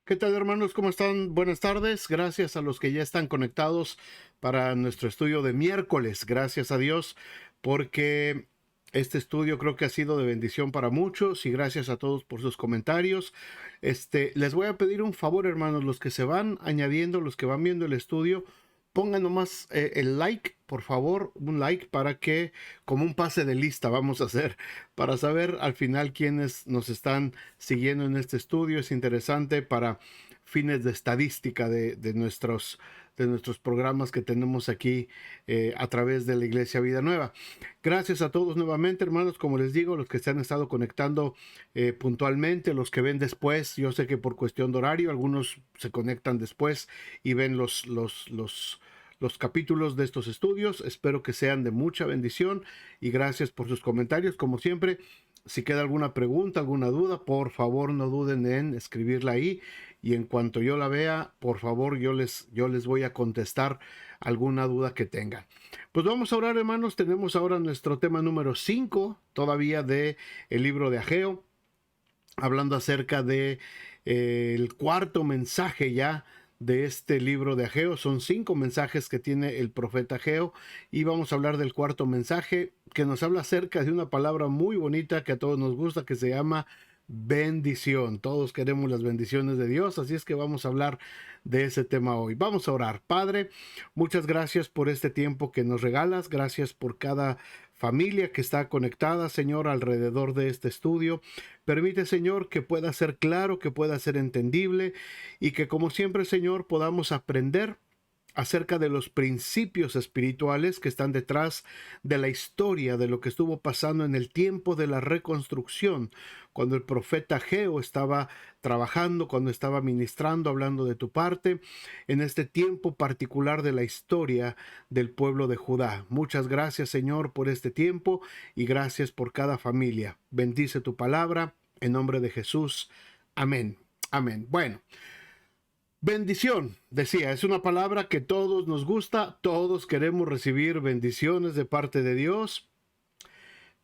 ¿Qué tal, hermanos? ¿Cómo están? Buenas tardes. Gracias a los que ya están conectados para nuestro estudio de miércoles. Gracias a Dios porque este estudio creo que ha sido de bendición para muchos y gracias a todos por sus comentarios. Les voy a pedir un favor, hermanos, los que se van añadiendo, los que van viendo el estudio, pongan nomás el like, por favor, un like para que, como un pase de lista, vamos a hacer para saber al final quiénes nos están siguiendo en este estudio. Es interesante para fines de estadística de nuestros programas que tenemos aquí a través de la Iglesia Vida Nueva. Gracias a todos nuevamente, hermanos, como les digo, los que se han estado conectando puntualmente, los que ven después. Yo sé que por cuestión de horario algunos se conectan después y ven los capítulos de estos estudios. Espero que sean de mucha bendición y gracias por sus comentarios. Como siempre, si queda alguna pregunta, alguna duda, por favor no duden en escribirla ahí y en cuanto yo la vea, por favor yo les voy a contestar alguna duda que tengan. Pues vamos a orar, hermanos. Tenemos ahora nuestro tema número 5 todavía de el libro de Ageo, hablando acerca de el cuarto mensaje ya de este libro de Ageo. Son 5 mensajes que tiene el profeta Ageo y vamos a hablar del cuarto mensaje que nos habla acerca de una palabra muy bonita que a todos nos gusta, que se llama bendición. Todos queremos las bendiciones de Dios, así es que vamos a hablar de ese tema hoy. Vamos a orar. Padre, muchas gracias por este tiempo que nos regalas, gracias por cada familia que está conectada, Señor, alrededor de este estudio. Permite, Señor, que pueda ser claro, que pueda ser entendible y que, como siempre, Señor, podamos aprender acerca de los principios espirituales que están detrás de la historia de lo que estuvo pasando en el tiempo de la reconstrucción, cuando el profeta Ageo estaba trabajando, cuando estaba ministrando, hablando de tu parte, en este tiempo particular de la historia del pueblo de Judá. Muchas gracias, Señor, por este tiempo y gracias por cada familia. Bendice tu palabra en nombre de Jesús. Amén. Amén. Bueno. Bendición, decía, es una palabra que todos nos gusta, todos queremos recibir bendiciones de parte de Dios,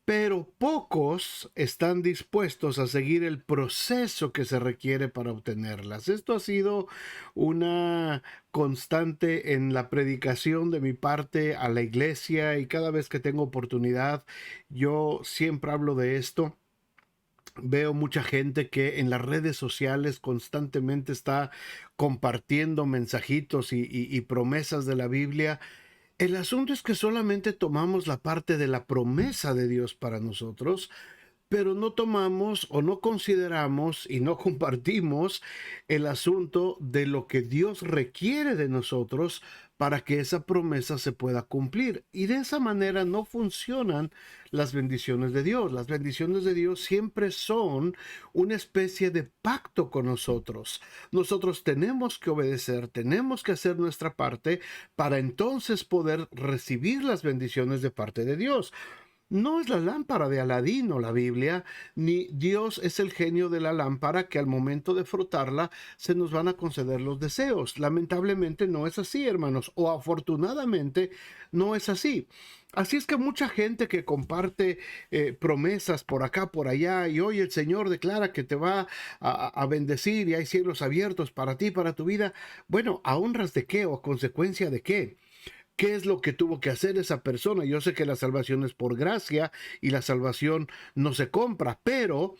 pero pocos están dispuestos a seguir el proceso que se requiere para obtenerlas. Esto ha sido una constante en la predicación de mi parte a la iglesia y cada vez que tengo oportunidad, yo siempre hablo de esto. Veo mucha gente que en las redes sociales constantemente está compartiendo mensajitos y promesas de la Biblia. El asunto es que solamente tomamos la parte de la promesa de Dios para nosotros, pero no tomamos o no consideramos y no compartimos el asunto de lo que Dios requiere de nosotros para que esa promesa se pueda cumplir. Y de esa manera no funcionan las bendiciones de Dios. Las bendiciones de Dios siempre son una especie de pacto con nosotros. Nosotros tenemos que obedecer, tenemos que hacer nuestra parte para entonces poder recibir las bendiciones de parte de Dios. No es la lámpara de Aladino la Biblia, ni Dios es el genio de la lámpara que al momento de frotarla se nos van a conceder los deseos. Lamentablemente no es así, hermanos, o afortunadamente no es así. Así es que mucha gente que comparte promesas por acá, por allá, y hoy el Señor declara que te va a bendecir y hay cielos abiertos para ti, para tu vida. Bueno, ¿a honras de qué o a consecuencia de qué? ¿Qué es lo que tuvo que hacer esa persona? Yo sé que la salvación es por gracia y la salvación no se compra, pero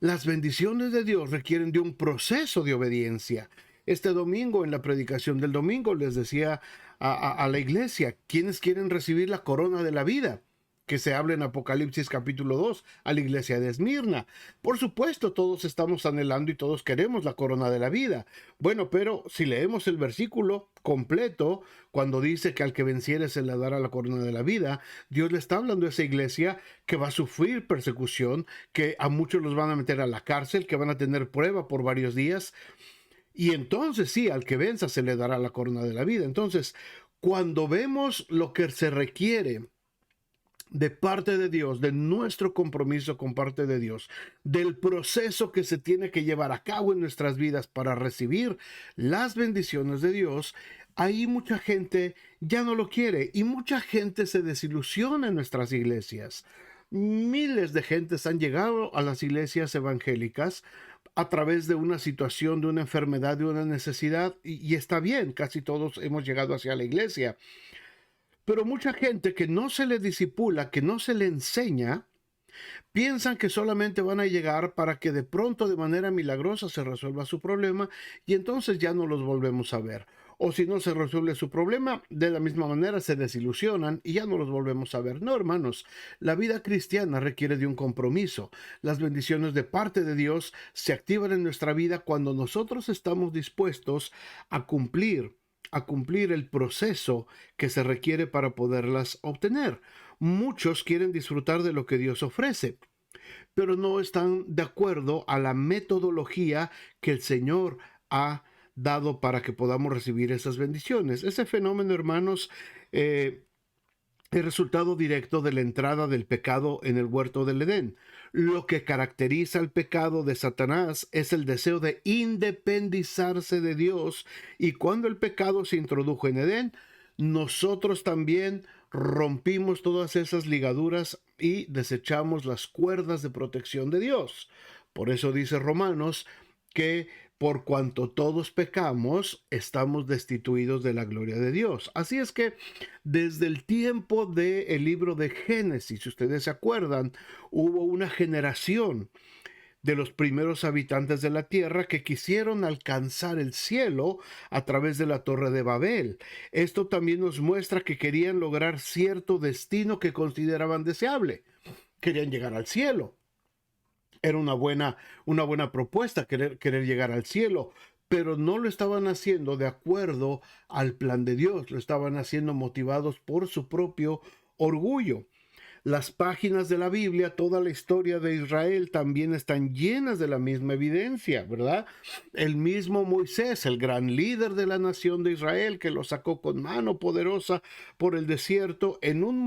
las bendiciones de Dios requieren de un proceso de obediencia. Este domingo, en la predicación del domingo, les decía a la iglesia, ¿quiénes quieren recibir la corona de la vida? Que se habla en Apocalipsis capítulo 2 a la iglesia de Esmirna. Por supuesto, todos estamos anhelando y todos queremos la corona de la vida. Bueno, pero si leemos el versículo completo, cuando dice que al que venciere se le dará la corona de la vida, Dios le está hablando a esa iglesia que va a sufrir persecución, que a muchos los van a meter a la cárcel, que van a tener prueba por varios días, y entonces sí, al que venza se le dará la corona de la vida. Entonces, cuando vemos lo que se requiere de parte de Dios, de nuestro compromiso con parte de Dios, del proceso que se tiene que llevar a cabo en nuestras vidas para recibir las bendiciones de Dios, ahí mucha gente ya no lo quiere y mucha gente se desilusiona en nuestras iglesias. Miles de gentes han llegado a las iglesias evangélicas a través de una situación, de una enfermedad, de una necesidad, y está bien, casi todos hemos llegado hacia la iglesia. Pero mucha gente que no se le disipula, que no se le enseña, piensan que solamente van a llegar para que de pronto de manera milagrosa se resuelva su problema y entonces ya no los volvemos a ver. O si no se resuelve su problema, de la misma manera se desilusionan y ya no los volvemos a ver. No, hermanos, la vida cristiana requiere de un compromiso. Las bendiciones de parte de Dios se activan en nuestra vida cuando nosotros estamos dispuestos a cumplir el proceso que se requiere para poderlas obtener. Muchos quieren disfrutar de lo que Dios ofrece, pero no están de acuerdo a la metodología que el Señor ha dado para que podamos recibir esas bendiciones. Ese fenómeno, hermanos, es resultado directo de la entrada del pecado en el huerto del Edén. Lo que caracteriza el pecado de Satanás es el deseo de independizarse de Dios, y cuando el pecado se introdujo en Edén, nosotros también rompimos todas esas ligaduras y desechamos las cuerdas de protección de Dios. Por eso dice Romanos que por cuanto todos pecamos, estamos destituidos de la gloria de Dios. Así es que desde el tiempo del libro de Génesis, si ustedes se acuerdan, hubo una generación de los primeros habitantes de la tierra que quisieron alcanzar el cielo a través de la Torre de Babel. Esto también nos muestra que querían lograr cierto destino que consideraban deseable. Querían llegar al cielo. Era una buena propuesta querer llegar al cielo, pero no lo estaban haciendo de acuerdo al plan de Dios, lo estaban haciendo motivados por su propio orgullo. Las páginas de la Biblia, toda la historia de Israel también están llenas de la misma evidencia, ¿verdad? El mismo Moisés, el gran líder de la nación de Israel, que lo sacó con mano poderosa por el desierto, en un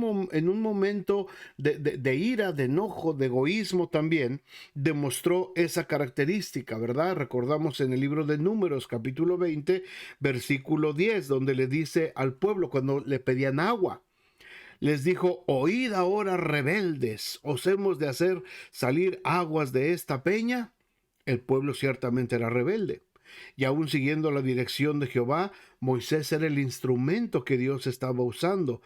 momento de ira, de enojo, de egoísmo también, demostró esa característica, ¿verdad? Recordamos en el libro de Números, capítulo 20, versículo 10, donde le dice al pueblo cuando le pedían agua. Les dijo: oíd ahora, rebeldes, ¿os hemos de hacer salir aguas de esta peña? El pueblo ciertamente era rebelde. Y aún siguiendo la dirección de Jehová, Moisés era el instrumento que Dios estaba usando.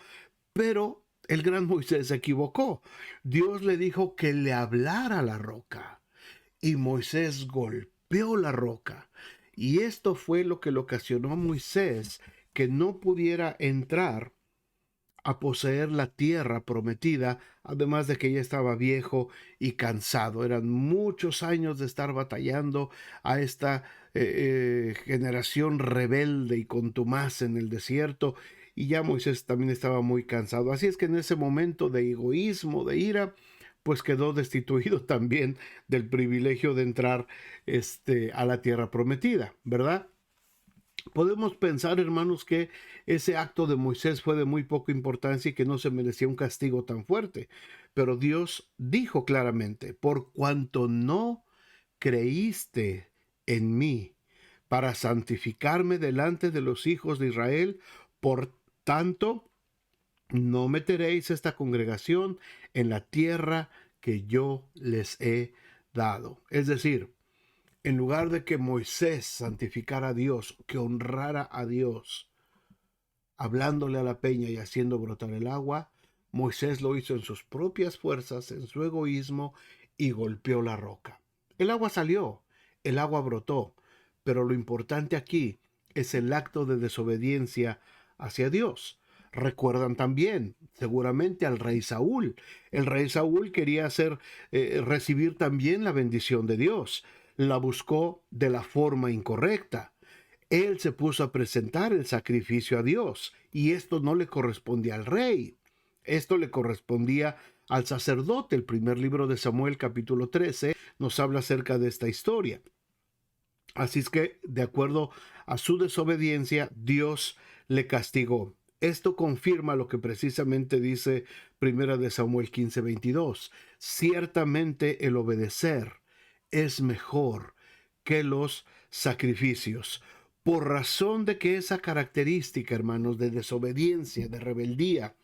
Pero el gran Moisés se equivocó. Dios le dijo que le hablara a la roca. Y Moisés golpeó la roca. Y esto fue lo que le ocasionó a Moisés que no pudiera entrar a poseer la tierra prometida, además de que ya estaba viejo y cansado. Eran muchos años de estar batallando a esta generación rebelde y contumaz en el desierto, y ya Moisés también estaba muy cansado. Así es que en ese momento de egoísmo, de ira, pues quedó destituido también del privilegio de entrar a la tierra prometida, ¿verdad? Podemos pensar, hermanos, que ese acto de Moisés fue de muy poca importancia y que no se merecía un castigo tan fuerte. Pero Dios dijo claramente: por cuanto no creíste en mí para santificarme delante de los hijos de Israel, por tanto, no meteréis esta congregación en la tierra que yo les he dado. Es decir, en lugar de que Moisés santificara a Dios, que honrara a Dios, hablándole a la peña y haciendo brotar el agua, Moisés lo hizo en sus propias fuerzas, en su egoísmo, y golpeó la roca. El agua salió, el agua brotó, pero lo importante aquí es el acto de desobediencia hacia Dios. Recuerdan también, seguramente, al rey Saúl. El rey Saúl quería recibir también la bendición de Dios. La buscó de la forma incorrecta. Él se puso a presentar el sacrificio a Dios, y esto no le correspondía al rey. Esto le correspondía al sacerdote. El primer libro de Samuel, capítulo 13, nos habla acerca de esta historia. Así es que, de acuerdo a su desobediencia, Dios le castigó. Esto confirma lo que precisamente dice Primera de Samuel 15:22. Ciertamente el obedecer es mejor que los sacrificios. Por razón de que esa característica, hermanos, de desobediencia, de rebeldía,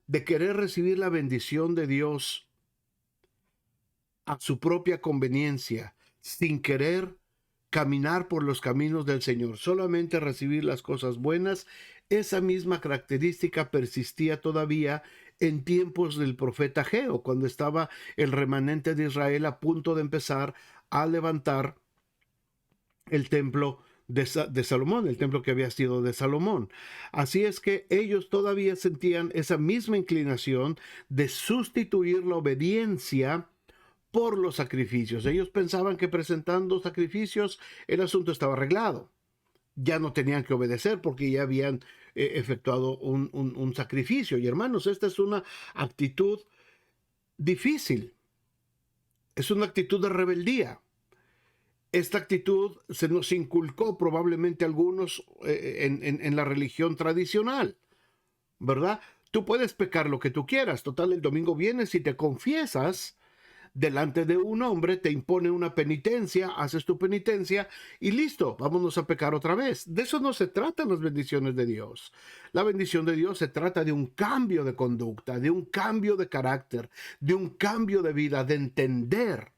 de querer recibir la bendición de Dios a su propia conveniencia, sin querer caminar por los caminos del Señor, solamente recibir las cosas buenas. Esa misma característica persistía todavía en tiempos del profeta Ageo, cuando estaba el remanente de Israel a punto de empezar a levantar el templo de Salomón, el templo que había sido de Salomón. Así es que ellos todavía sentían esa misma inclinación de sustituir la obediencia por los sacrificios. Ellos pensaban que presentando sacrificios el asunto estaba arreglado. Ya no tenían que obedecer porque ya habían efectuado un sacrificio. Y hermanos, esta es una actitud difícil. Es una actitud de rebeldía. Esta actitud se nos inculcó probablemente a algunos en la religión tradicional, ¿verdad? Tú puedes pecar lo que tú quieras. Total, el domingo vienes y te confiesas delante de un hombre, te impone una penitencia, haces tu penitencia y listo, vámonos a pecar otra vez. De eso no se tratan las bendiciones de Dios. La bendición de Dios se trata de un cambio de conducta, de un cambio de carácter, de un cambio de vida, de entender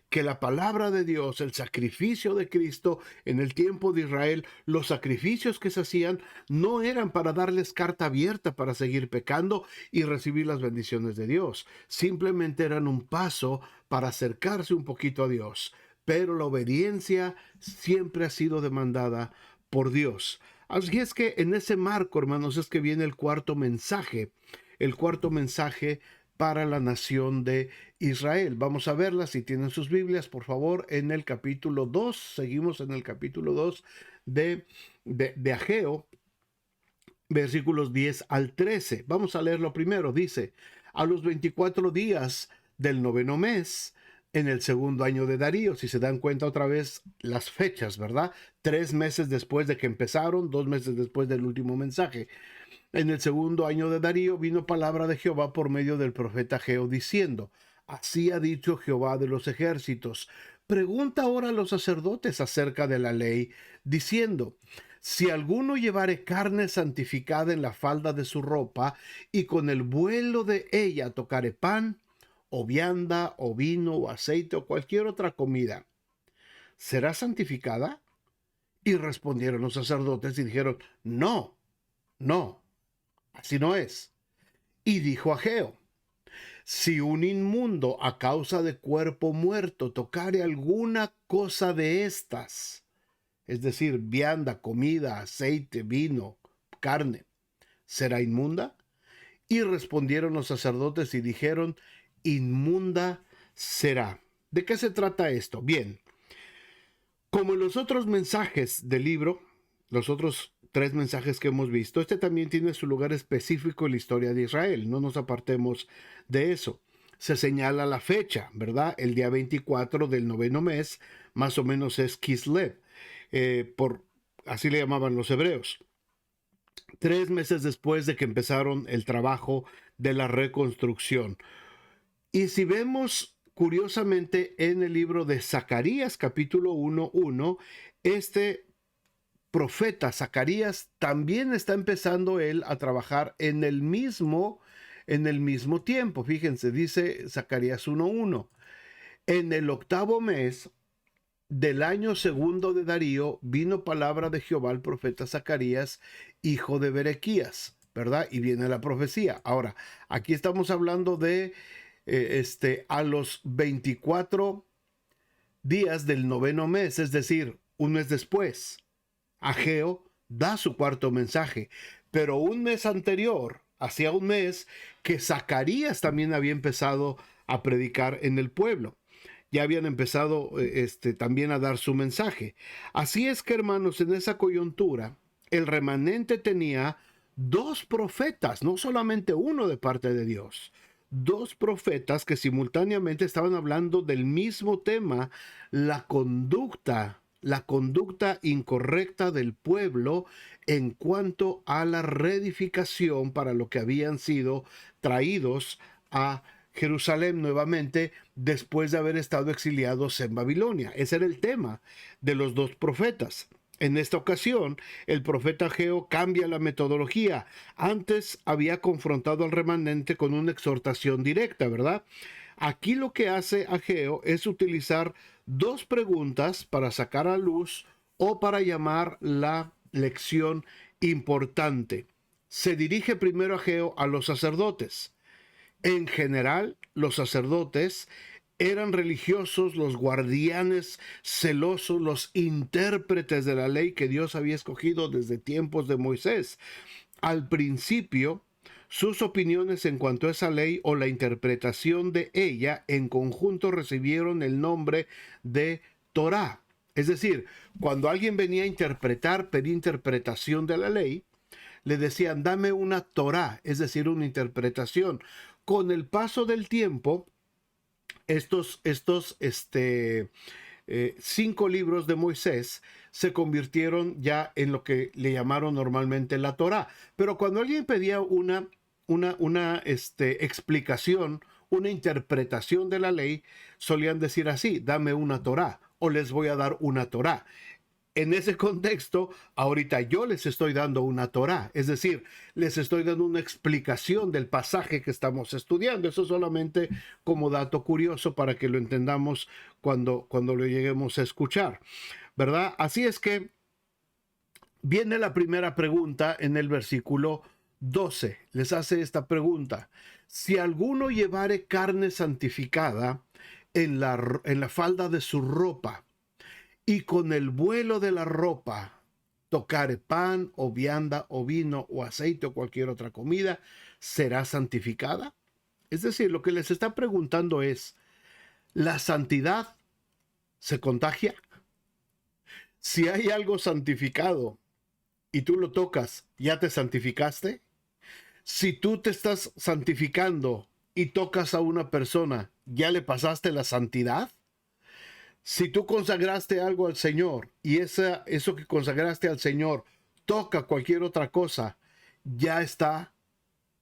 que la palabra de Dios, el sacrificio de Cristo en el tiempo de Israel, los sacrificios que se hacían no eran para darles carta abierta para seguir pecando y recibir las bendiciones de Dios. Simplemente eran un paso para acercarse un poquito a Dios. Pero la obediencia siempre ha sido demandada por Dios. Así es que en ese marco, hermanos, es que viene el cuarto mensaje para la nación de Israel. Vamos a verla, si tienen sus Biblias, por favor, en el capítulo 2. Seguimos en el capítulo 2 de Ageo, versículos 10 al 13. Vamos a leerlo primero. Dice: a los 24 días del noveno mes, en el segundo año de Darío. Si se dan cuenta otra vez las fechas, ¿verdad? 3 meses después de que empezaron, 2 meses después del último mensaje. En el segundo año de Darío vino palabra de Jehová por medio del profeta Ageo, diciendo: así ha dicho Jehová de los ejércitos, pregunta ahora a los sacerdotes acerca de la ley, diciendo: si alguno llevare carne santificada en la falda de su ropa, y con el vuelo de ella tocare pan, o vianda, o vino, o aceite, o cualquier otra comida, ¿será santificada? Y respondieron los sacerdotes y dijeron: no, no, así no es. Y dijo Ageo: si un inmundo a causa de cuerpo muerto tocare alguna cosa de estas, es decir, vianda, comida, aceite, vino, carne, ¿será inmunda? Y respondieron los sacerdotes y dijeron: inmunda será. ¿De qué se trata esto? Bien, como en los otros mensajes del libro, los otros 3 mensajes que hemos visto, este también tiene su lugar específico en la historia de Israel. No nos apartemos de eso. Se señala la fecha, ¿verdad? El día 24 del noveno mes, más o menos es Kislev, así le llamaban los hebreos. 3 meses después de que empezaron el trabajo de la reconstrucción. Y si vemos curiosamente en el libro de Zacarías, capítulo 1:1, este profeta Zacarías también está empezando él a trabajar en el mismo tiempo. Fíjense, dice Zacarías 1:1: en el 8º mes del año segundo de Darío vino palabra de Jehová al profeta Zacarías, hijo de Berequías, ¿verdad? Y viene la profecía. Ahora, aquí estamos hablando de a los 24 días del noveno mes, es decir, un mes después. Ageo da su cuarto mensaje, pero un mes anterior, hacía un mes, que Zacarías también había empezado a predicar en el pueblo. Ya habían empezado también a dar su mensaje. Así es que, hermanos, en esa coyuntura, el remanente tenía 2 profetas, no solamente uno de parte de Dios. 2 profetas que simultáneamente estaban hablando del mismo tema, la conducta incorrecta del pueblo en cuanto a la reedificación para lo que habían sido traídos a Jerusalén nuevamente después de haber estado exiliados en Babilonia. Ese era el tema de los 2 profetas. En esta ocasión, el profeta Ageo cambia la metodología. Antes había confrontado al remanente con una exhortación directa, ¿verdad? Aquí lo que hace Ageo es utilizar dos preguntas para sacar a luz o para llamar la lección importante. Se dirige primero Ageo a los sacerdotes. En general, los sacerdotes eran religiosos, los guardianes celosos, los intérpretes de la ley que Dios había escogido desde tiempos de Moisés. Al principio, sus opiniones en cuanto a esa ley o la interpretación de ella en conjunto recibieron el nombre de Torá. Es decir, cuando alguien venía a interpretar, pedía interpretación de la ley, le decían, dame una Torá, es decir, una interpretación. Con el paso del tiempo, estos 5 libros de Moisés se convirtieron ya en lo que le llamaron normalmente la Torá. Pero cuando alguien pedía una explicación, una interpretación de la ley, solían decir así, dame una Torá o les voy a dar una Torá. En ese contexto, ahorita yo les estoy dando una Torá, es decir, les estoy dando una explicación del pasaje que estamos estudiando. Eso solamente como dato curioso para que lo entendamos cuando lo lleguemos a escuchar, ¿verdad? Así es que viene la primera pregunta en el versículo 12. Les hace esta pregunta: si alguno llevare carne santificada en la falda de su ropa, y con el vuelo de la ropa tocare pan o vianda o vino o aceite o cualquier otra comida, ¿será santificada? Es decir, lo que les está preguntando es, ¿la santidad se contagia? Si hay algo santificado y tú lo tocas, ¿ya te santificaste? Si tú te estás santificando y tocas a una persona, ¿ya le pasaste la santidad? Si tú consagraste algo al Señor y eso que consagraste al Señor toca cualquier otra cosa, ¿ya está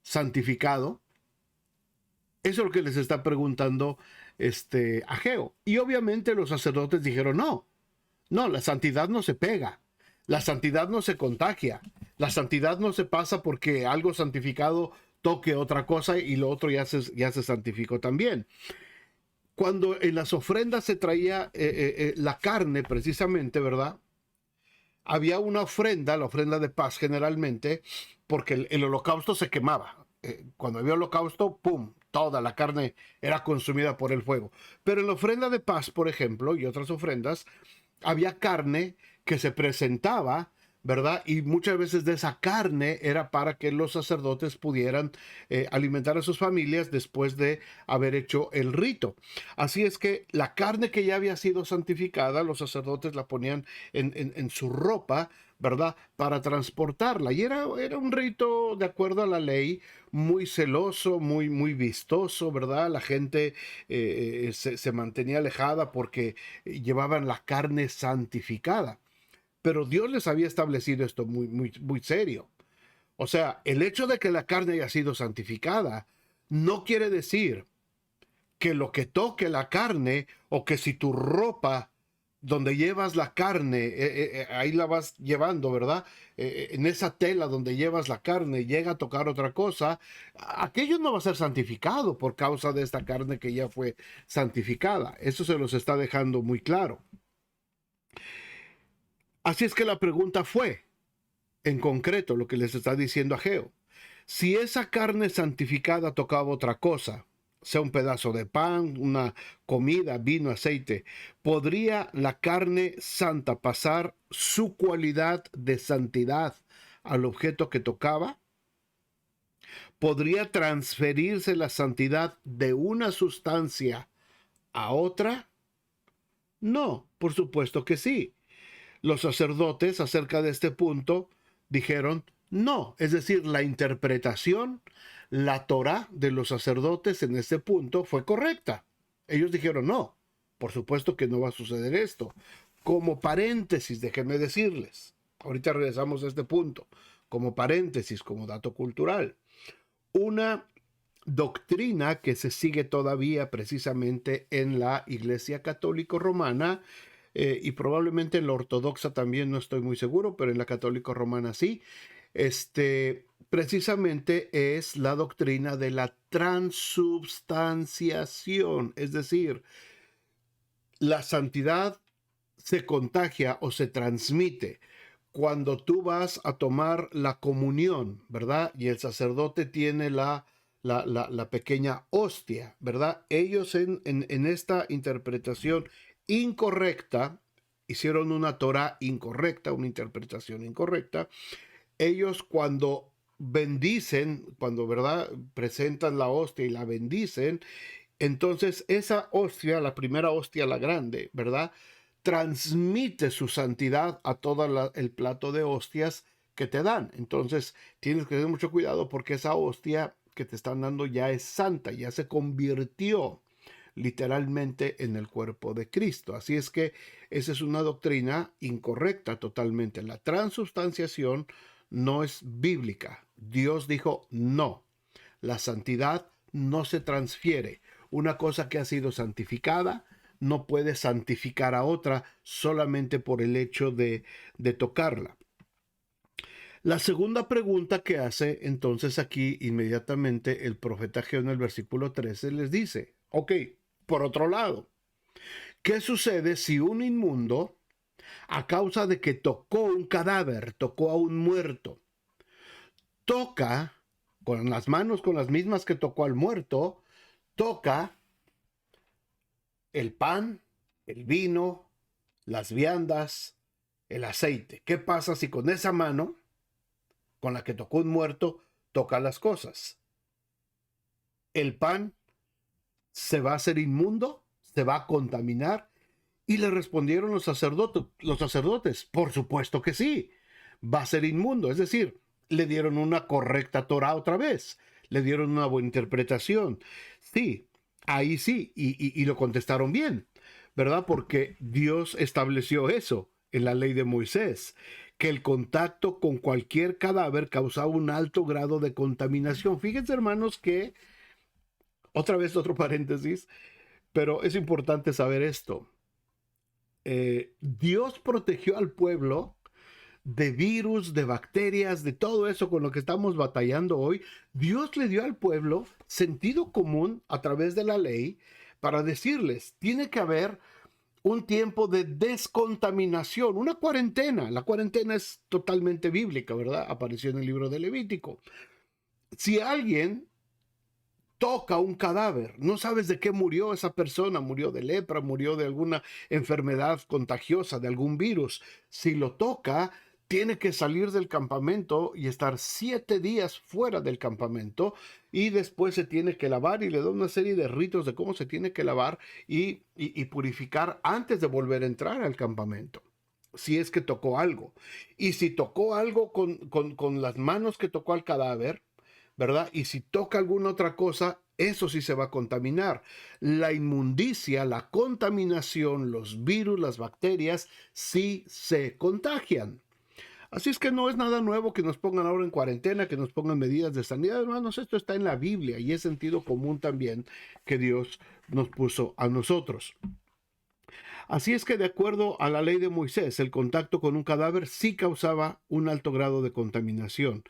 santificado? Eso es lo que les está preguntando Ageo. Y obviamente los sacerdotes dijeron, no, la santidad no se pega, la santidad no se contagia, la santidad no se pasa porque algo santificado toque otra cosa y lo otro ya se santificó también. Cuando en las ofrendas se traía la carne, precisamente, ¿verdad? Había una ofrenda, la ofrenda de paz generalmente, porque el holocausto se quemaba. Cuando había holocausto, ¡pum!, toda la carne era consumida por el fuego. Pero en la ofrenda de paz, por ejemplo, y otras ofrendas, había carne que se presentaba, ¿verdad? Y muchas veces de esa carne era para que los sacerdotes pudieran alimentar a sus familias después de haber hecho el rito. Así es que la carne que ya había sido santificada, los sacerdotes la ponían en su ropa, ¿verdad? Para transportarla. Y era un rito, de acuerdo a la ley, muy celoso, muy vistoso, ¿verdad? La gente se mantenía alejada porque llevaban la carne santificada. Pero Dios les había establecido esto muy serio. O sea, el hecho de que la carne haya sido santificada no quiere decir que lo que toque la carne o que si tu ropa donde llevas la carne, ahí la vas llevando, ¿verdad? En esa tela donde llevas la carne llega a tocar otra cosa, aquello no va a ser santificado por causa de esta carne que ya fue santificada. Eso se los está dejando muy claro. Así es que la pregunta fue, en concreto, lo que les está diciendo Ageo: si esa carne santificada tocaba otra cosa, sea un pedazo de pan, una comida, vino, aceite, ¿podría la carne santa pasar su cualidad de santidad al objeto que tocaba? ¿Podría transferirse la santidad de una sustancia a otra? No, por supuesto que sí. Los sacerdotes acerca de este punto dijeron no, es decir, la interpretación, la Torá de los sacerdotes en este punto fue correcta. Ellos dijeron no, por supuesto que no va a suceder esto. Como paréntesis, déjenme decirles, ahorita regresamos a este punto, como paréntesis, como dato cultural, una doctrina que se sigue todavía precisamente en la Iglesia Católica Romana, y probablemente en la ortodoxa también, no estoy muy seguro, pero en la católica romana sí, precisamente es la doctrina de la transubstanciación, es decir, la santidad se contagia o se transmite cuando tú vas a tomar la comunión, ¿verdad? Y el sacerdote tiene la pequeña hostia, ¿verdad? Ellos en esta interpretación incorrecta, hicieron una Torah incorrecta, una interpretación incorrecta. Ellos cuando bendicen, cuando, ¿verdad? Presentan la hostia y la bendicen, entonces esa hostia, la primera hostia, la grande, ¿verdad? Transmite su santidad a todo el plato de hostias que te dan. Entonces tienes que tener mucho cuidado porque esa hostia que te están dando ya es santa, ya se convirtió literalmente en el cuerpo de Cristo. Así es que esa es una doctrina incorrecta totalmente. La transubstanciación no es bíblica. Dios dijo no. La santidad no se transfiere. Una cosa que ha sido santificada no puede santificar a otra solamente por el hecho de tocarla. La segunda pregunta que hace entonces aquí inmediatamente el profeta Ageo en el versículo 13 les dice, ok, por otro lado, ¿qué sucede si un inmundo, a causa de que tocó un cadáver, tocó a un muerto, toca con las manos con las mismas que tocó al muerto, toca el pan, el vino, las viandas, el aceite? ¿Qué pasa si con esa mano, con la que tocó un muerto, toca las cosas? El pan se va a hacer inmundo, se va a contaminar. Y le respondieron los sacerdotes, por supuesto que sí, va a ser inmundo. Es decir, le dieron una correcta Torah otra vez, le dieron una buena interpretación. Sí, ahí sí, y lo contestaron bien, ¿verdad? Porque Dios estableció eso en la ley de Moisés, que el contacto con cualquier cadáver causaba un alto grado de contaminación. Fíjense, hermanos, que, otra vez otro paréntesis, pero es importante saber esto. Dios protegió al pueblo de virus, de bacterias, de todo eso con lo que estamos batallando hoy. Dios le dio al pueblo sentido común a través de la ley para decirles, tiene que haber un tiempo de descontaminación, una cuarentena. La cuarentena es totalmente bíblica, ¿verdad? Apareció en el libro de Levítico. Si alguien toca un cadáver, no sabes de qué murió esa persona, murió de lepra, murió de alguna enfermedad contagiosa, de algún virus. Si lo toca, tiene que salir del campamento y estar 7 días fuera del campamento, y después se tiene que lavar, y le da una serie de ritos de cómo se tiene que lavar y purificar antes de volver a entrar al campamento, si es que tocó algo. Y si tocó algo con las manos que tocó al cadáver, ¿verdad? Y si toca alguna otra cosa, eso sí se va a contaminar. La inmundicia, la contaminación, los virus, las bacterias, sí se contagian. Así es que no es nada nuevo que nos pongan ahora en cuarentena, que nos pongan medidas de sanidad, hermanos. Esto está en la Biblia y es sentido común también que Dios nos puso a nosotros. Así es que de acuerdo a la ley de Moisés, el contacto con un cadáver sí causaba un alto grado de contaminación.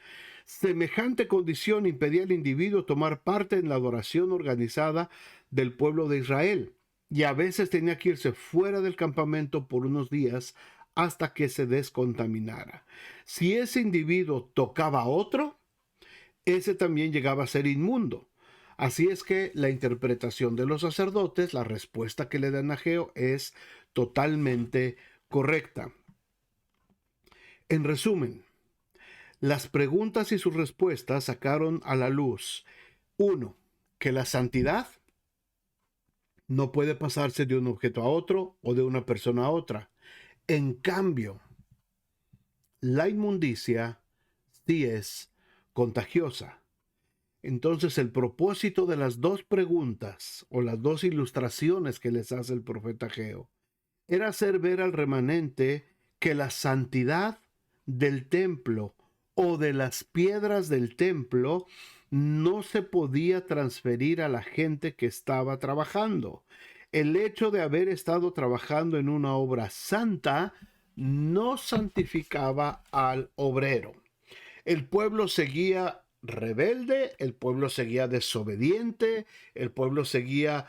Semejante condición impedía al individuo tomar parte en la adoración organizada del pueblo de Israel, y a veces tenía que irse fuera del campamento por unos días hasta que se descontaminara. Si ese individuo tocaba a otro, ese también llegaba a ser inmundo. Así es que la interpretación de los sacerdotes, la respuesta que le dan a Ageo, es totalmente correcta. En resumen, las preguntas y sus respuestas sacaron a la luz, uno, que la santidad no puede pasarse de un objeto a otro o de una persona a otra. En cambio, la inmundicia sí es contagiosa. Entonces el propósito de las dos preguntas o las dos ilustraciones que les hace el profeta Ageo era hacer ver al remanente que la santidad del templo o de las piedras del templo no se podía transferir a la gente que estaba trabajando. El hecho de haber estado trabajando en una obra santa no santificaba al obrero. El pueblo seguía rebelde, el pueblo seguía desobediente, el pueblo seguía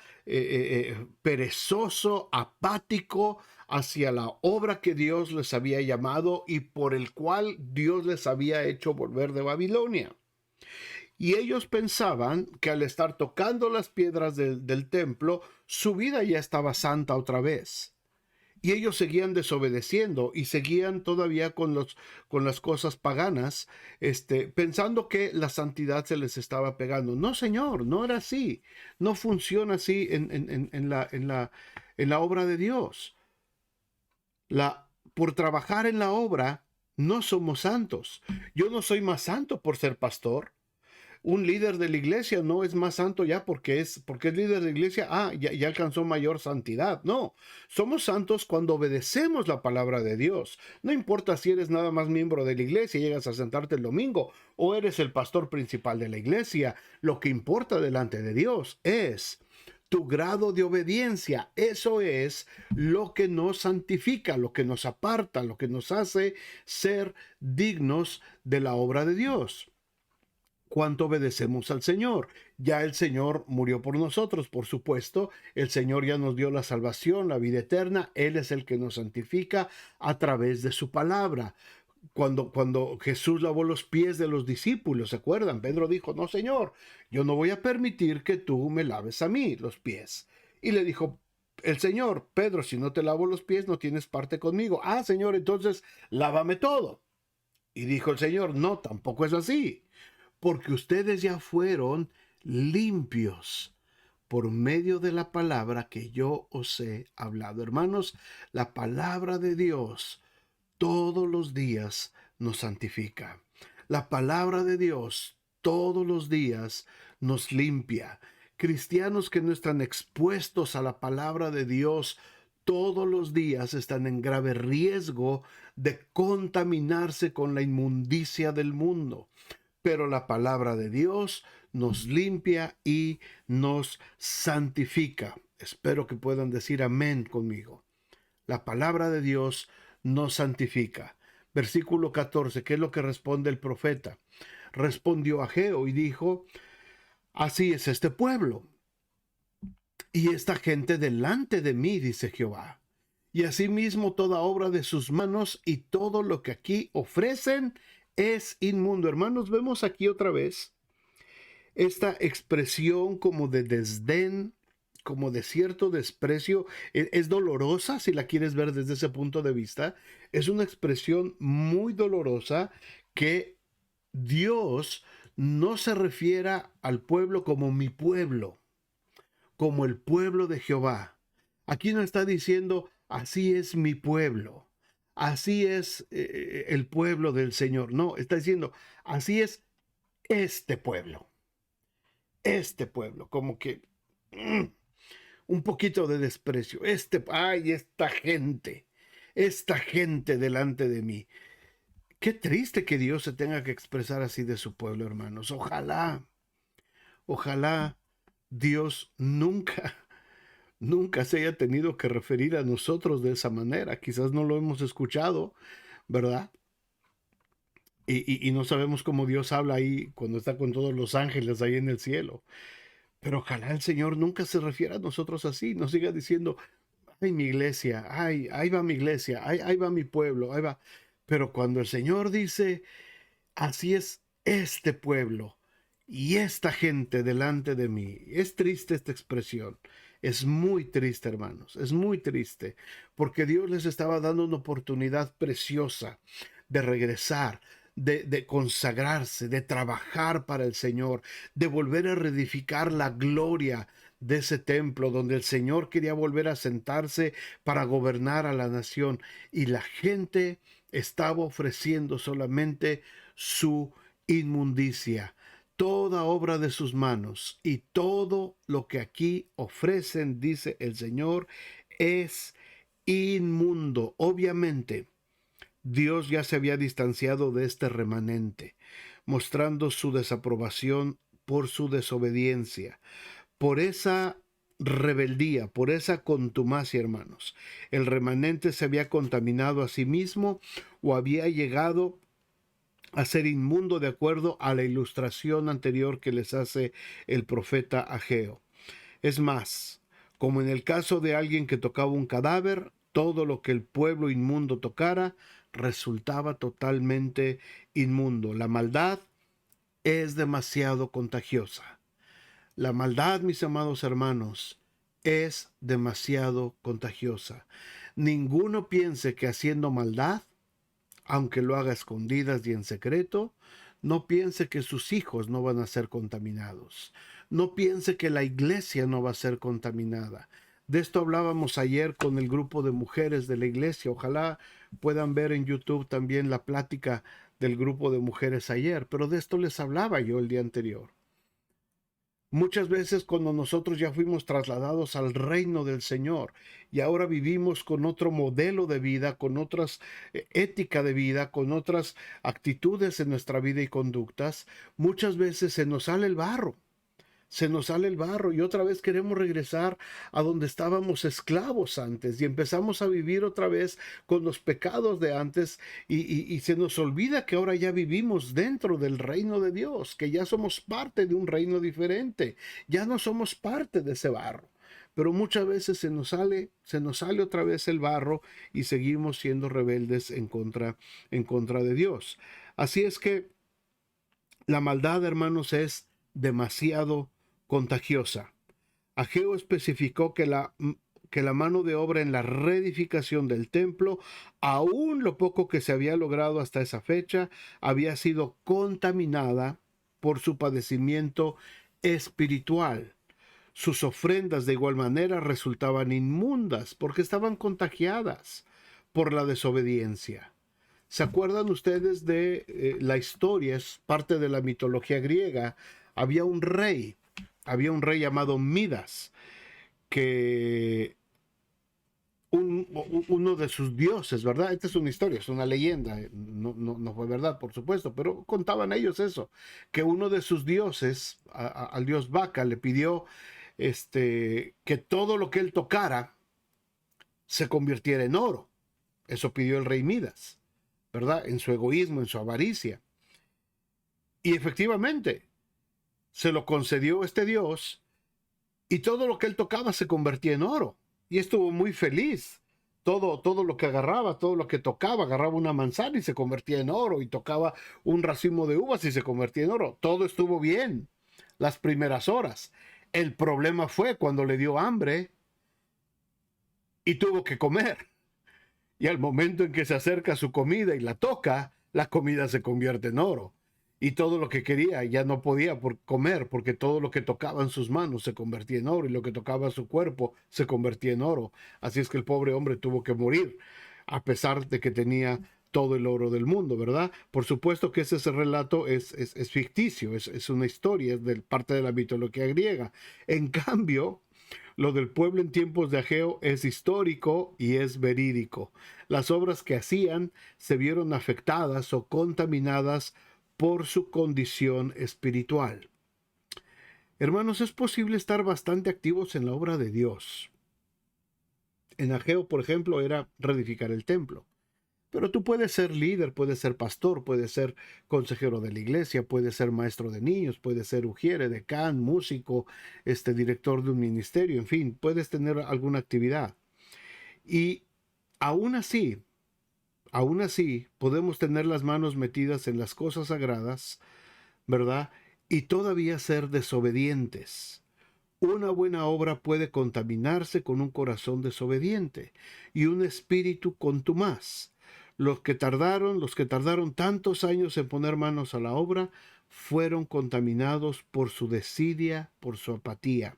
perezoso, apático hacia la obra que Dios les había llamado y por el cual Dios les había hecho volver de Babilonia. Y ellos pensaban que al estar tocando las piedras del templo, su vida ya estaba santa otra vez. Y ellos seguían desobedeciendo y seguían todavía con las cosas paganas, pensando que la santidad se les estaba pegando. No, Señor, no era así. No funciona así en la obra de Dios. Por trabajar en la obra, no somos santos. Yo no soy más santo por ser pastor. Un líder de la iglesia no es más santo ya porque es líder de la iglesia, ya alcanzó mayor santidad. No, somos santos cuando obedecemos la palabra de Dios. No importa si eres nada más miembro de la iglesia y llegas a sentarte el domingo o eres el pastor principal de la iglesia. Lo que importa delante de Dios es tu grado de obediencia. Eso es lo que nos santifica, lo que nos aparta, lo que nos hace ser dignos de la obra de Dios. Cuánto obedecemos al Señor. Ya el Señor murió por nosotros, por supuesto. El Señor ya nos dio la salvación, la vida eterna. Él es el que nos santifica a través de su palabra. Cuando Jesús lavó los pies de los discípulos, ¿se acuerdan? Pedro dijo, no, Señor, yo no voy a permitir que tú me laves a mí los pies. Y le dijo el Señor, Pedro, si no te lavo los pies, no tienes parte conmigo. Ah, Señor, entonces lávame todo. Y dijo el Señor, no, tampoco es así, porque ustedes ya fueron limpios por medio de la palabra que yo os he hablado. Hermanos, la palabra de Dios todos los días nos santifica. La palabra de Dios todos los días nos limpia. Cristianos que no están expuestos a la palabra de Dios todos los días están en grave riesgo de contaminarse con la inmundicia del mundo. Pero la palabra de Dios nos limpia y nos santifica. Espero que puedan decir amén conmigo. La palabra de Dios nos santifica. Versículo 14, ¿qué es lo que responde el profeta? Respondió Ageo y dijo, así es este pueblo y esta gente delante de mí, dice Jehová. Y asimismo toda obra de sus manos y todo lo que aquí ofrecen es inmundo. Hermanos, vemos aquí otra vez esta expresión como de desdén, como de cierto desprecio. Es dolorosa si la quieres ver desde ese punto de vista. Es una expresión muy dolorosa que Dios no se refiera al pueblo como mi pueblo, como el pueblo de Jehová. Aquí no está diciendo, así es mi pueblo, así es el pueblo del Señor. No, está diciendo, así es este pueblo, como que un poquito de desprecio. Ay, esta gente delante de mí. Qué triste que Dios se tenga que expresar así de su pueblo, hermanos. Ojalá Dios nunca se haya tenido que referir a nosotros de esa manera. Quizás no lo hemos escuchado, ¿verdad? Y no sabemos cómo Dios habla ahí cuando está con todos los ángeles ahí en el cielo. Pero ojalá el Señor nunca se refiera a nosotros así, nos siga diciendo, ay, mi iglesia, ay, ahí va mi iglesia, ahí va mi pueblo, ahí va. Pero cuando el Señor dice, así es este pueblo y esta gente delante de mí, es triste esta expresión. Es muy triste, hermanos, es muy triste, porque Dios les estaba dando una oportunidad preciosa de regresar, de consagrarse, de trabajar para el Señor, de volver a reedificar la gloria de ese templo donde el Señor quería volver a sentarse para gobernar a la nación, y la gente estaba ofreciendo solamente su inmundicia, toda obra de sus manos, y todo lo que aquí ofrecen, dice el Señor, es inmundo. Obviamente, Dios ya se había distanciado de este remanente, mostrando su desaprobación por su desobediencia, por esa rebeldía, por esa contumacia, hermanos. El remanente se había contaminado a sí mismo o había llegado a ser inmundo de acuerdo a la ilustración anterior que les hace el profeta Ageo. Es más, como en el caso de alguien que tocaba un cadáver, todo lo que el pueblo inmundo tocara resultaba totalmente inmundo. La maldad es demasiado contagiosa. La maldad, mis amados hermanos, es demasiado contagiosa. Ninguno piense que haciendo maldad, aunque lo haga a escondidas y en secreto, no piense que sus hijos no van a ser contaminados. No piense que la iglesia no va a ser contaminada. De esto hablábamos ayer con el grupo de mujeres de la iglesia. Ojalá puedan ver en YouTube también la plática del grupo de mujeres ayer, pero de esto les hablaba yo el día anterior. Muchas veces cuando nosotros ya fuimos trasladados al reino del Señor y ahora vivimos con otro modelo de vida, con otras ética de vida, con otras actitudes en nuestra vida y conductas, muchas veces se nos sale el barro. Se nos sale el barro y otra vez queremos regresar a donde estábamos esclavos antes y empezamos a vivir otra vez con los pecados de antes y se nos olvida que ahora ya vivimos dentro del reino de Dios, que ya somos parte de un reino diferente, ya no somos parte de ese barro. Pero muchas veces se nos sale otra vez el barro y seguimos siendo rebeldes en contra de Dios. Así es que la maldad, hermanos, es demasiado contagiosa. Ageo especificó que la mano de obra en la reedificación del templo, aún lo poco que se había logrado hasta esa fecha, había sido contaminada por su padecimiento espiritual. Sus ofrendas de igual manera resultaban inmundas porque estaban contagiadas por la desobediencia. ¿Se acuerdan ustedes de la historia? Es parte de la mitología griega. Había un rey llamado Midas, que uno de sus dioses, ¿verdad? Esta es una historia, es una leyenda, no fue verdad, por supuesto, pero contaban ellos eso, que uno de sus dioses, al dios Baca, le pidió que todo lo que él tocara se convirtiera en oro. Eso pidió el rey Midas, ¿verdad? En su egoísmo, en su avaricia. Y efectivamente, se lo concedió este Dios y todo lo que él tocaba se convertía en oro. Y estuvo muy feliz. Todo lo que agarraba, todo lo que tocaba, agarraba una manzana y se convertía en oro, y tocaba un racimo de uvas y se convertía en oro. Todo estuvo bien las primeras horas. El problema fue cuando le dio hambre y tuvo que comer. Y al momento en que se acerca a su comida y la toca, la comida se convierte en oro. Y todo lo que quería ya no podía comer, porque todo lo que tocaba en sus manos se convertía en oro y lo que tocaba su cuerpo se convertía en oro. Así es que el pobre hombre tuvo que morir, a pesar de que tenía todo el oro del mundo, ¿verdad? Por supuesto que ese relato es ficticio, es una historia, es parte de la mitología griega. En cambio, lo del pueblo en tiempos de Ageo es histórico y es verídico. Las obras que hacían se vieron afectadas o contaminadas por su condición espiritual. Hermanos, es posible estar bastante activos en la obra de Dios. En Ageo, por ejemplo, era reedificar el templo. Pero tú puedes ser líder, puedes ser pastor, puedes ser consejero de la iglesia, puedes ser maestro de niños, puedes ser ujiere, decán, músico, director de un ministerio, en fin, puedes tener alguna actividad. Y aún así, podemos tener las manos metidas en las cosas sagradas, ¿verdad? Y todavía ser desobedientes. Una buena obra puede contaminarse con un corazón desobediente y un espíritu contumaz. Los que tardaron tantos años en poner manos a la obra, fueron contaminados por su desidia, por su apatía.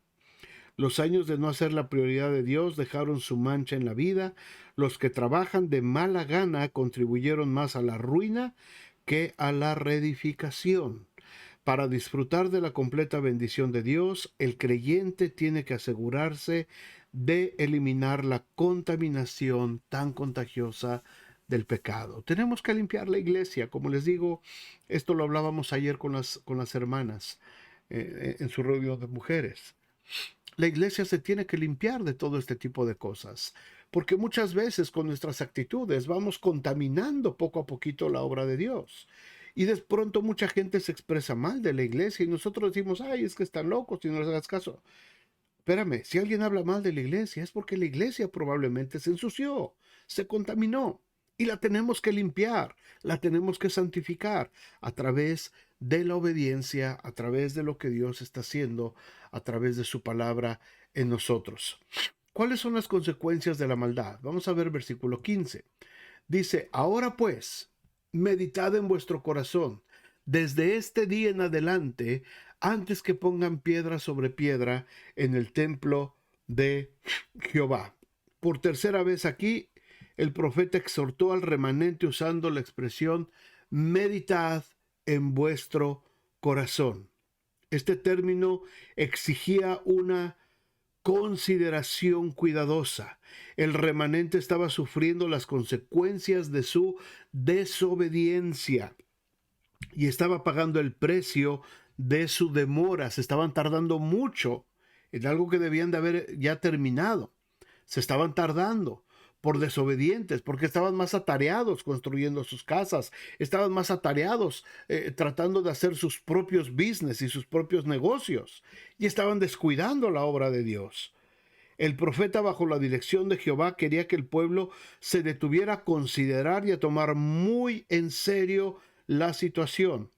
Los años de no hacer la prioridad de Dios dejaron su mancha en la vida. Los que trabajan de mala gana contribuyeron más a la ruina que a la reedificación. Para disfrutar de la completa bendición de Dios, el creyente tiene que asegurarse de eliminar la contaminación tan contagiosa del pecado. Tenemos que limpiar la iglesia. Como les digo, esto lo hablábamos ayer con las hermanas en su reunión de mujeres. La iglesia se tiene que limpiar de todo este tipo de cosas, porque muchas veces con nuestras actitudes vamos contaminando poco a poquito la obra de Dios. Y de pronto mucha gente se expresa mal de la iglesia y nosotros decimos, ay, es que están locos y no les hagas caso. Espérame, si alguien habla mal de la iglesia es porque la iglesia probablemente se ensució, se contaminó y la tenemos que limpiar, la tenemos que santificar a través de la obediencia, a través de lo que Dios está haciendo, a través de su palabra en nosotros. ¿Cuáles son las consecuencias de la maldad? Vamos a ver versículo 15. Dice, ahora pues, meditad en vuestro corazón, desde este día en adelante, antes que pongan piedra sobre piedra en el templo de Jehová. Por tercera vez aquí, el profeta exhortó al remanente usando la expresión, meditad en vuestro corazón. Este término exigía una consideración cuidadosa. El remanente estaba sufriendo las consecuencias de su desobediencia y estaba pagando el precio de su demora. Se estaban tardando mucho en algo que debían de haber ya terminado. Se estaban tardando por desobedientes, porque estaban más atareados construyendo sus casas, estaban más atareados tratando de hacer sus propios business y sus propios negocios, y estaban descuidando la obra de Dios. El profeta, bajo la dirección de Jehová, quería que el pueblo se detuviera a considerar y a tomar muy en serio la situación.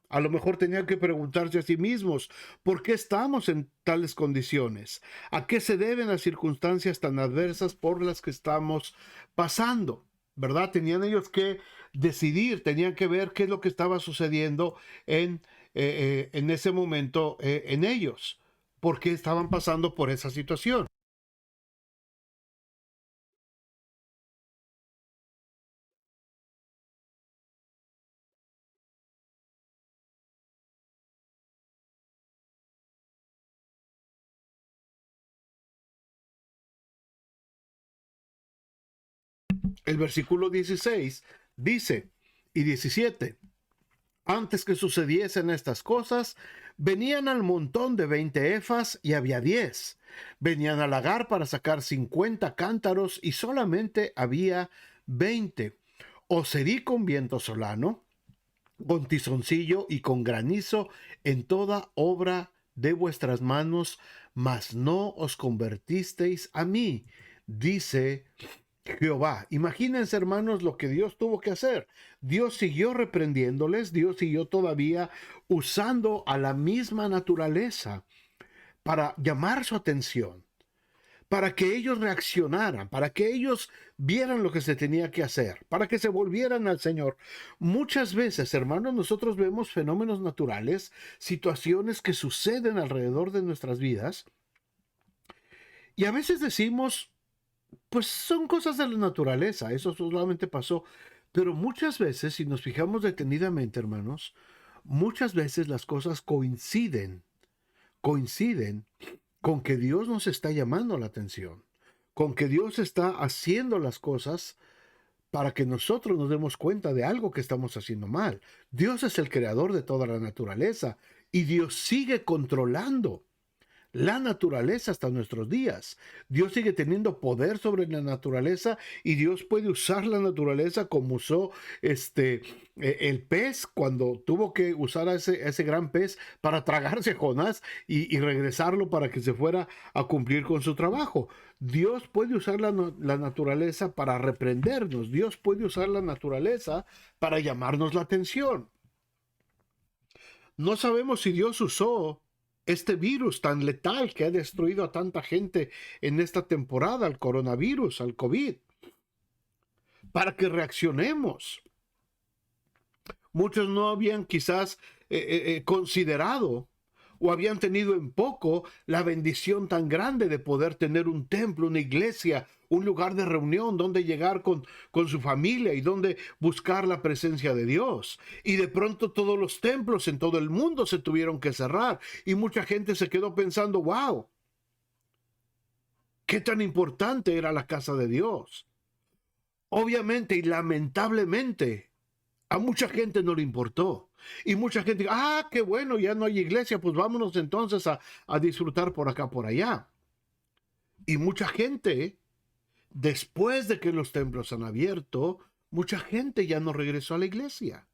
A lo mejor tenían que preguntarse a sí mismos, ¿por qué estamos en tales condiciones? ¿A qué se deben las circunstancias tan adversas por las que estamos pasando? ¿Verdad? Tenían ellos que decidir, tenían que ver qué es lo que estaba sucediendo en ese momento en ellos, por qué estaban pasando por esa situación. El versículo 16 dice, y 17, antes que sucediesen estas cosas, venían al montón de 20 efas y había 10. Venían al lagar para sacar 50 cántaros y solamente había 20. Os herí con viento solano, con tizoncillo y con granizo en toda obra de vuestras manos, mas no os convertisteis a mí, dice Jehová. Imagínense, hermanos, lo que Dios tuvo que hacer. Dios siguió reprendiéndoles, Dios siguió todavía usando a la misma naturaleza para llamar su atención, para que ellos reaccionaran, para que ellos vieran lo que se tenía que hacer, para que se volvieran al Señor. Muchas veces, hermanos, nosotros vemos fenómenos naturales, situaciones que suceden alrededor de nuestras vidas, y a veces decimos, pues son cosas de la naturaleza, eso solamente pasó. Pero muchas veces, si nos fijamos detenidamente, hermanos, muchas veces las cosas coinciden con que Dios nos está llamando la atención, con que Dios está haciendo las cosas para que nosotros nos demos cuenta de algo que estamos haciendo mal. Dios es el creador de toda la naturaleza y Dios sigue controlando la naturaleza hasta nuestros días. Dios sigue teniendo poder sobre la naturaleza y Dios puede usar la naturaleza como usó el pez cuando tuvo que usar a ese gran pez para tragarse a Jonás y regresarlo para que se fuera a cumplir con su trabajo. Dios puede usar la naturaleza para reprendernos. Dios puede usar la naturaleza para llamarnos la atención. No sabemos si Dios usó este virus tan letal que ha destruido a tanta gente en esta temporada, al coronavirus, al COVID, para que reaccionemos. Muchos no habían quizás considerado o habían tenido en poco la bendición tan grande de poder tener un templo, una iglesia, un lugar de reunión donde llegar con su familia y donde buscar la presencia de Dios. Y de pronto todos los templos en todo el mundo se tuvieron que cerrar y mucha gente se quedó pensando, wow, qué tan importante era la casa de Dios. Obviamente y lamentablemente a mucha gente no le importó. Y mucha gente, qué bueno, ya no hay iglesia, pues vámonos entonces a disfrutar por acá, por allá. Y mucha gente, después de que los templos han abierto, mucha gente ya no regresó a la iglesia.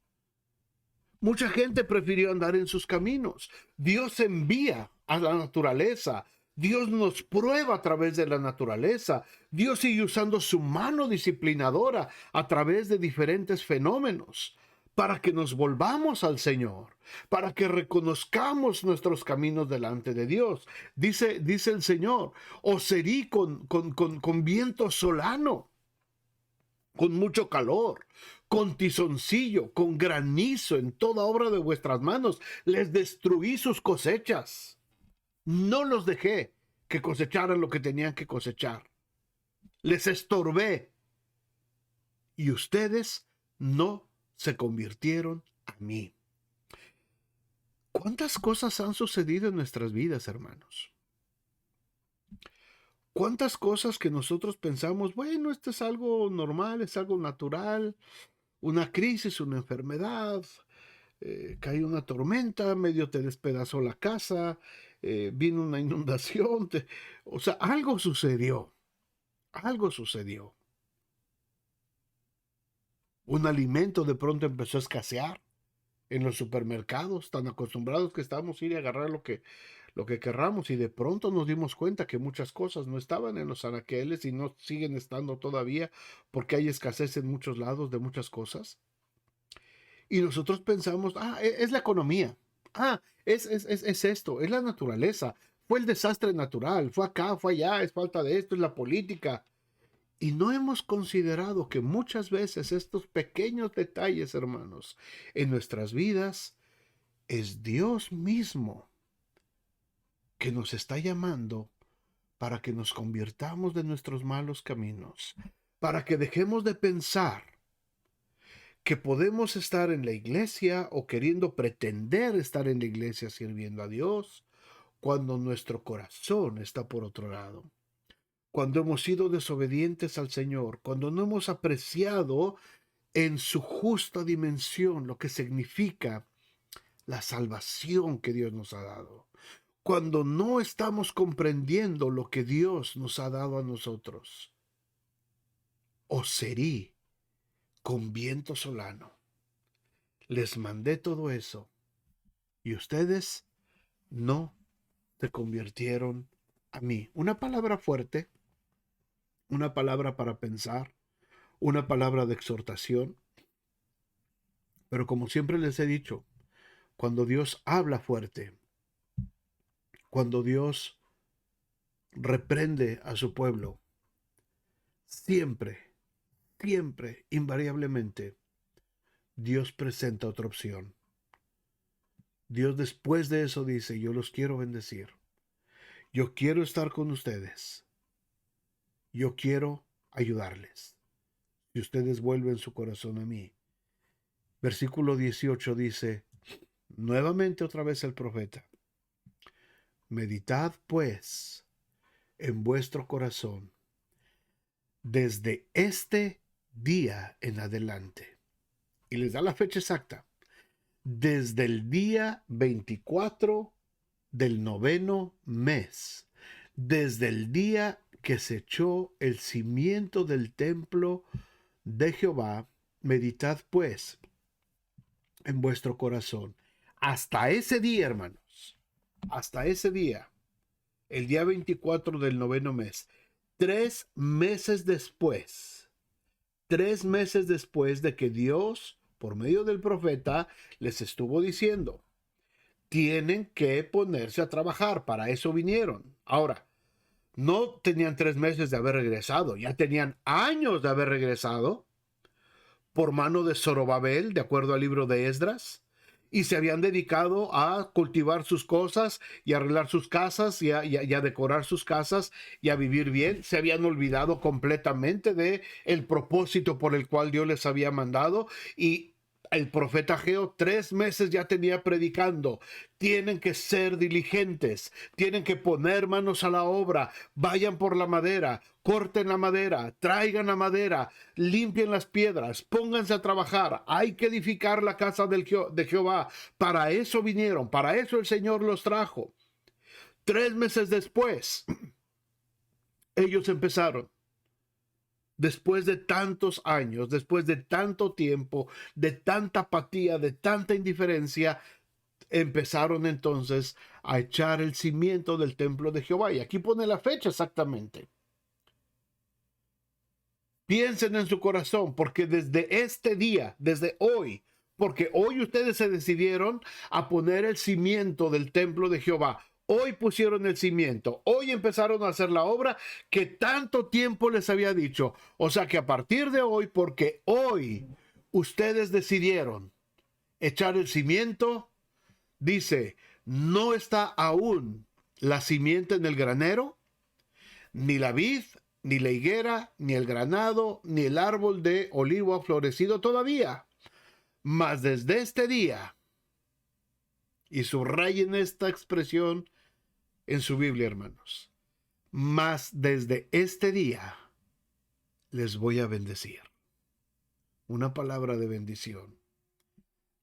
Mucha gente prefirió andar en sus caminos. Dios envía a la naturaleza. Dios nos prueba a través de la naturaleza. Dios sigue usando su mano disciplinadora a través de diferentes fenómenos para que nos volvamos al Señor, para que reconozcamos nuestros caminos delante de Dios. Dice el Señor, os herí con viento solano, con mucho calor, con tizoncillo, con granizo en toda obra de vuestras manos. Les destruí sus cosechas. No los dejé que cosecharan lo que tenían que cosechar. Les estorbé. Y ustedes no se convirtieron a mí. ¿Cuántas cosas han sucedido en nuestras vidas, hermanos? ¿Cuántas cosas que nosotros pensamos, bueno, esto es algo normal, es algo natural, una crisis, una enfermedad, cayó una tormenta, medio te despedazó la casa, vino una inundación, o sea, algo sucedió, algo sucedió. Un alimento de pronto empezó a escasear en los supermercados, tan acostumbrados que estábamos a ir a agarrar lo que querramos, y de pronto nos dimos cuenta que muchas cosas no estaban en los anaqueles y no siguen estando todavía porque hay escasez en muchos lados de muchas cosas. Y nosotros pensamos, es la economía, es esto, es la naturaleza, fue el desastre natural, fue acá, fue allá, es falta de esto, es la política. Y no hemos considerado que muchas veces estos pequeños detalles, hermanos, en nuestras vidas, es Dios mismo que nos está llamando para que nos convirtamos de nuestros malos caminos, para que dejemos de pensar que podemos estar en la iglesia o queriendo pretender estar en la iglesia sirviendo a Dios cuando nuestro corazón está por otro lado. Cuando hemos sido desobedientes al Señor, cuando no hemos apreciado en su justa dimensión lo que significa la salvación que Dios nos ha dado, cuando no estamos comprendiendo lo que Dios nos ha dado a nosotros. Os herí con viento solano. Les mandé todo eso y ustedes no se convirtieron a mí. Una palabra fuerte, una palabra para pensar, una palabra de exhortación. Pero como siempre les he dicho, cuando Dios habla fuerte, cuando Dios reprende a su pueblo, siempre, siempre, invariablemente, Dios presenta otra opción. Dios después de eso dice, yo los quiero bendecir. Yo quiero estar con ustedes. Yo quiero ayudarles. Si ustedes vuelven su corazón a mí. Versículo 18 dice, nuevamente otra vez el profeta, meditad pues en vuestro corazón desde este día en adelante. Y les da la fecha exacta. Desde el día 24 del 9º mes. Desde el día que se echó el cimiento del templo de Jehová, meditad pues en vuestro corazón. Hasta ese día, hermanos, hasta ese día, el día 24 del 9º mes, 3 meses después de que Dios, por medio del profeta, les estuvo diciendo, tienen que ponerse a trabajar, para eso vinieron. Ahora, no tenían 3 meses de haber regresado, ya tenían años de haber regresado por mano de Zorobabel, de acuerdo al libro de Esdras, y se habían dedicado a cultivar sus cosas y a arreglar sus casas y a decorar sus casas y a vivir bien. Se habían olvidado completamente de el propósito por el cual Dios les había mandado, y el profeta Ageo 3 meses ya tenía predicando. Tienen que ser diligentes, tienen que poner manos a la obra, vayan por la madera, corten la madera, traigan la madera, limpien las piedras, pónganse a trabajar. Hay que edificar la casa de Jehová. Para eso vinieron, para eso el Señor los trajo. 3 meses después, ellos empezaron. después de tantos años, después de tanto tiempo, de tanta apatía, de tanta indiferencia, empezaron entonces a echar el cimiento del templo de Jehová. Y aquí pone la fecha exactamente. Piensen en su corazón, porque desde este día, desde hoy, porque hoy ustedes se decidieron a poner el cimiento del templo de Jehová. Hoy pusieron el cimiento, hoy empezaron a hacer la obra que tanto tiempo les había dicho. O sea que a partir de hoy, porque hoy ustedes decidieron echar el cimiento, dice, no está aún la simiente en el granero, ni la vid, ni la higuera, ni el granado, ni el árbol de olivo ha florecido todavía. Mas desde este día, y subrayen esta expresión en su Biblia, hermanos, mas desde este día les voy a bendecir. Una palabra de bendición.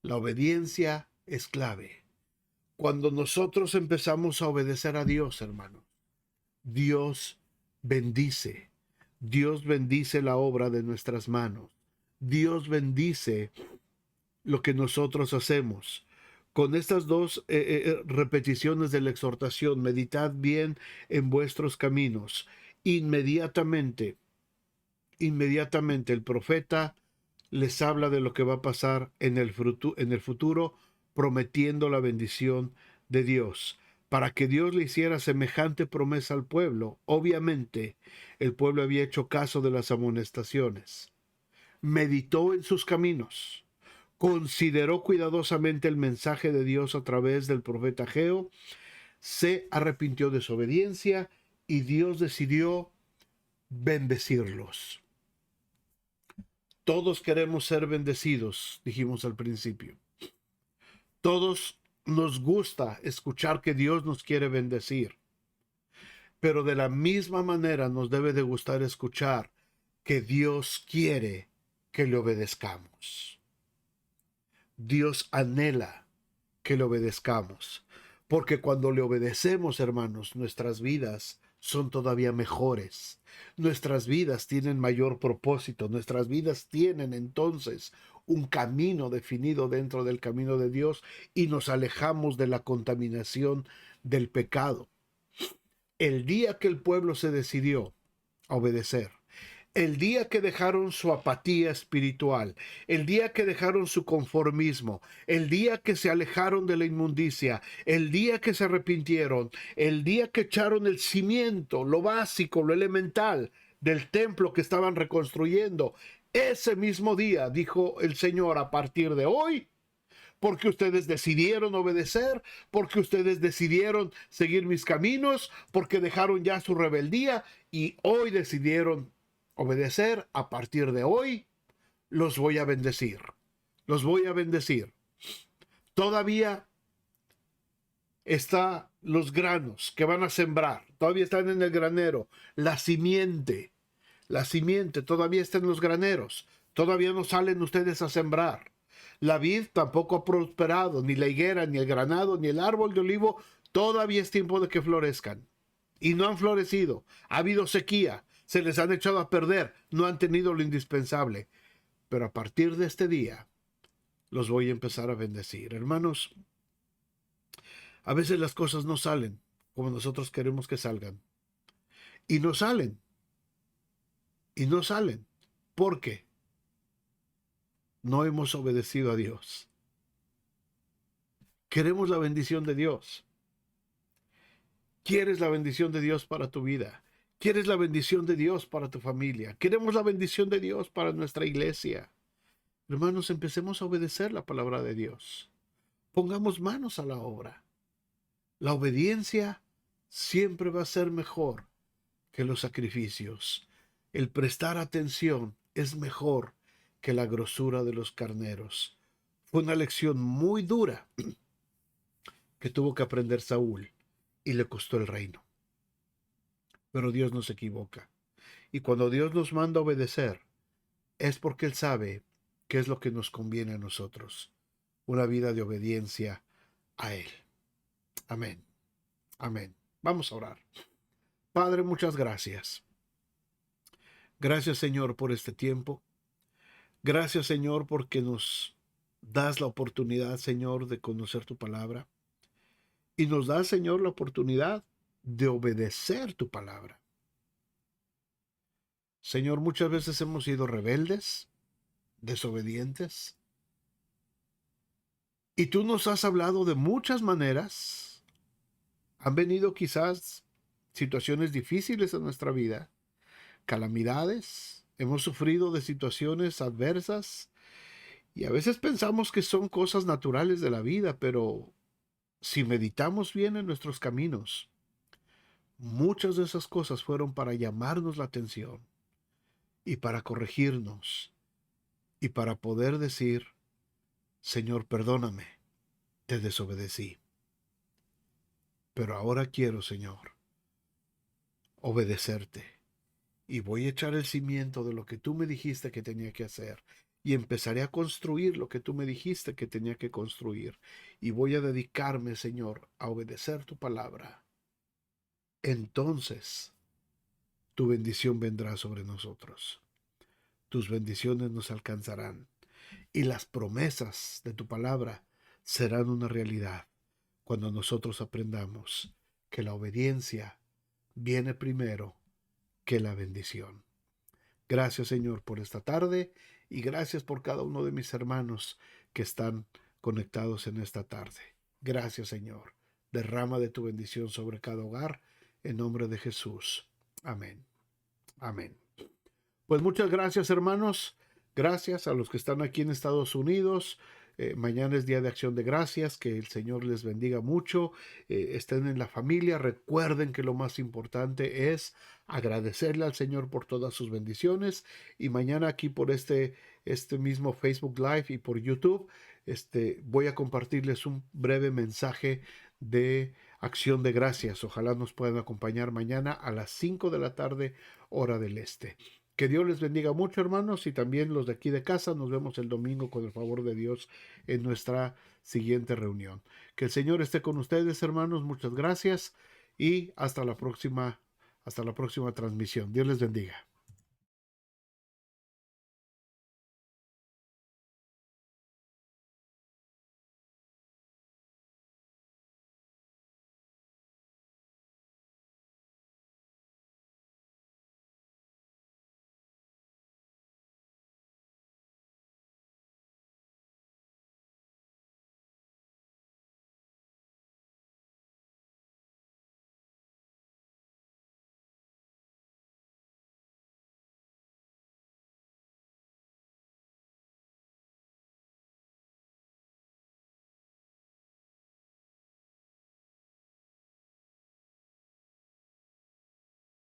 La obediencia es clave. Cuando nosotros empezamos a obedecer a Dios, hermanos, Dios bendice. Dios bendice la obra de nuestras manos. Dios bendice lo que nosotros hacemos. Con estas dos repeticiones de la exhortación, meditad bien en vuestros caminos. Inmediatamente el profeta les habla de lo que va a pasar en el futuro, prometiendo la bendición de Dios. Para que Dios le hiciera semejante promesa al pueblo, obviamente el pueblo había hecho caso de las amonestaciones. Meditó en sus caminos, consideró cuidadosamente el mensaje de Dios a través del profeta Ageo, se arrepintió de su obediencia y Dios decidió bendecirlos. Todos queremos ser bendecidos, dijimos al principio. Todos nos gusta escuchar que Dios nos quiere bendecir. Pero de la misma manera nos debe de gustar escuchar que Dios quiere que le obedezcamos. Dios anhela que le obedezcamos. Porque cuando le obedecemos, hermanos, nuestras vidas son todavía mejores. Nuestras vidas tienen mayor propósito. Nuestras vidas tienen entonces un camino definido dentro del camino de Dios y nos alejamos de la contaminación del pecado. El día que el pueblo se decidió a obedecer, el día que dejaron su apatía espiritual, el día que dejaron su conformismo, el día que se alejaron de la inmundicia, el día que se arrepintieron, el día que echaron el cimiento, lo básico, lo elemental del templo que estaban reconstruyendo, ese mismo día dijo el Señor: a partir de hoy, porque ustedes decidieron obedecer, porque ustedes decidieron seguir mis caminos, porque dejaron ya su rebeldía y hoy decidieron obedecer, a partir de hoy los voy a bendecir. Los voy a bendecir. Todavía están los granos que van a sembrar, todavía están en el granero. La simiente todavía está en los graneros. Todavía no salen ustedes a sembrar. La vid tampoco ha prosperado, ni la higuera, ni el granado, ni el árbol de olivo. Todavía es tiempo de que florezcan. Y no han florecido. Ha habido sequía. Se les han echado a perder. No han tenido lo indispensable. Pero a partir de este día, los voy a empezar a bendecir. Hermanos, a veces las cosas no salen como nosotros queremos que salgan. Y no salen. Y no salen. ¿Por qué? No hemos obedecido a Dios. Queremos la bendición de Dios. ¿Quieres la bendición de Dios para tu vida? ¿Quieres la bendición de Dios para tu familia? Queremos la bendición de Dios para nuestra iglesia. Hermanos, empecemos a obedecer la palabra de Dios. Pongamos manos a la obra. La obediencia siempre va a ser mejor que los sacrificios. El prestar atención es mejor que la grosura de los carneros. Fue una lección muy dura que tuvo que aprender Saúl y le costó el reino. Pero Dios no se equivoca. Y cuando Dios nos manda a obedecer, es porque Él sabe qué es lo que nos conviene a nosotros. Una vida de obediencia a Él. Amén. Amén. Vamos a orar. Padre, muchas gracias. Gracias, Señor, por este tiempo. Gracias, Señor, porque nos das la oportunidad, Señor, de conocer tu palabra. Y nos das, Señor, la oportunidad de obedecer tu palabra. Señor, muchas veces hemos sido rebeldes, desobedientes. Y tú nos has hablado de muchas maneras. Han venido quizás situaciones difíciles en nuestra vida, calamidades. Hemos sufrido de situaciones adversas y a veces pensamos que son cosas naturales de la vida, pero si meditamos bien en nuestros caminos, muchas de esas cosas fueron para llamarnos la atención y para corregirnos y para poder decir, Señor, perdóname, te desobedecí. Pero ahora quiero, Señor, obedecerte. Y voy a echar el cimiento de lo que tú me dijiste que tenía que hacer. Y empezaré a construir lo que tú me dijiste que tenía que construir. Y voy a dedicarme, Señor, a obedecer tu palabra. Entonces, tu bendición vendrá sobre nosotros. Tus bendiciones nos alcanzarán. Y las promesas de tu palabra serán una realidad cuando nosotros aprendamos que la obediencia viene primero que la bendición. Gracias, Señor, por esta tarde y gracias por cada uno de mis hermanos que están conectados en esta tarde. Gracias, Señor. Derrama de tu bendición sobre cada hogar en nombre de Jesús. Amén. Amén. Pues muchas gracias, hermanos. Gracias a los que están aquí en Estados Unidos. Mañana es Día de Acción de Gracias. Que el Señor les bendiga mucho. Estén en la familia. Recuerden que lo más importante es agradecerle al Señor por todas sus bendiciones. Y mañana aquí por este mismo Facebook Live y por YouTube, voy a compartirles un breve mensaje de acción de gracias. Ojalá nos puedan acompañar mañana a las 5 de la tarde, hora del este. Que Dios les bendiga mucho, hermanos, y también los de aquí de casa. Nos vemos el domingo con el favor de Dios en nuestra siguiente reunión. Que el Señor esté con ustedes, hermanos. Muchas gracias y hasta la próxima transmisión. Dios les bendiga.